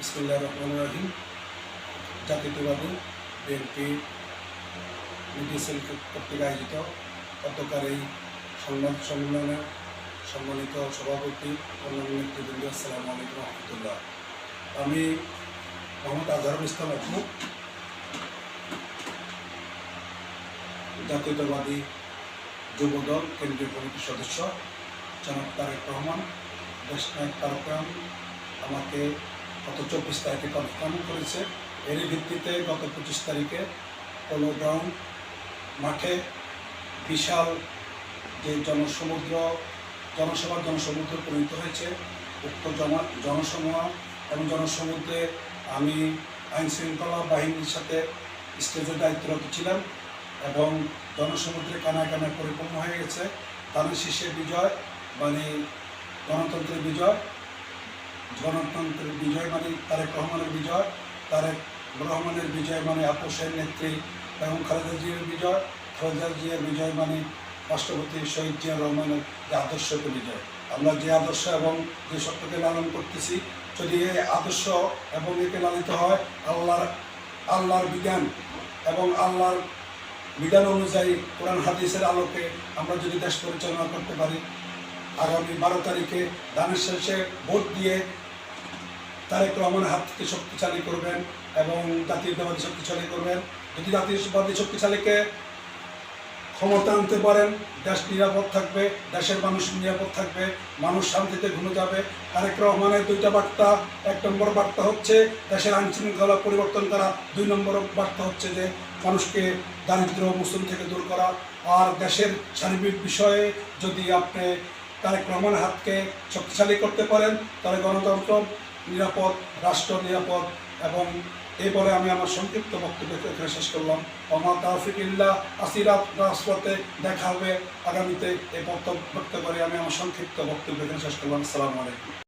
বিসমিল্লাহির রহমানির রহিম। জাতীয়তাবাদী বিএনপি মিডিয়া সেল কর্তৃক আয়োজিত গতকাল এই সংবাদ সম্মেলনের সম্মানিত সভাপতি অন্যান্য নেতৃবৃন্দ, আসসালামু আলাইকুম রহমতুল্লাহ। আমি মোহাম্মদ আজহারুল ইসলাম আহমদ, জাতীয়তাবাদী যুবদল কেন্দ্রীয় কমিটির সদস্য। জনাব তারেক রহমান, দেশনায়ক তারেক রহমান আমাকে গত 24 তারিখে কনফার্ম করেছে। এরই ভিত্তিতে গত 25 তারিখে পোলো গ্রাউন্ড মাঠে বিশাল যে জনসভা পরিণত হয়েছে। উক্ত জনসভা এবং জনসমুদ্রে আমি আইন শৃঙ্খলা বাহিনীর সাথে স্টেজের দায়িত্বরত ছিলাম এবং জনসমুদ্রে কানায় কানায় পরিপূর্ণ হয়ে গেছে। ধানের শীর্ষের বিজয় মানে গণতন্ত্রের বিজয়, মানে তারেক রহমানের বিজয়, তারেক রহমানের বিজয় মানে আপোষের নেত্রী এবং খালেদা জিয়ার বিজয়, খালেদা জিয়ার বিজয় মানে রাষ্ট্রপতি শহীদ জিয়া রহমানের যে আদর্শকে বিজয়। আমরা যে আদর্শ এবং যে সত্যকে লালন করতেছি, যদি এই আদর্শ এবং একে লালিত হয় আল্লাহর বিধান এবং আল্লাহর বিধান অনুযায়ী কোরআন হাদিসের আলোকে আমরা যদি দেশ পরিচালনা করতে পারি, আগামী 12 তারিখে ধানের শেষে ভোট দিয়ে তারেক রহমানের হাত থেকে শক্তিশালী করবেন এবং জাতীয়তাবাদী শক্তিশালী করবেন। যদি জাতীয়তাবাদী শক্তিশালীকে ক্ষমতা আনতে পারেন, দেশ নিরাপদ থাকবে, দেশের মানুষ নিরাপদ থাকবে, মানুষ শান্তিতে ঘুমে যাবে। তারেক রহমানের 2টা বার্তা। 1 নম্বর বার্তা হচ্ছে দেশের আইন শৃঙ্খলা পরিবর্তন করা, 2 নম্বর বার্তা হচ্ছে যে মানুষকে দারিদ্র মুসলিম থেকে দূর করা। আর দেশের সার্বিক বিষয়ে যদি আপনি তারেক রহমানের হাতকে শক্তিশালী করতে পারেন, তাহলে গণতন্ত্র নিরাপদ, রাষ্ট্র নিরাপদ। এবং এই বলে আমি আমার সংক্ষিপ্ত বক্তব্য এখানে শেষ করলাম। আমার তাওফিক ইল্লাহ, আসিরাত রাসওয়াতে দেখা হবে আগামীতে। এই বক্তব্য করে আমি আমার সংক্ষিপ্ত বক্তব্য এখানে শেষ করলাম। আসসালামু আলাইকুম।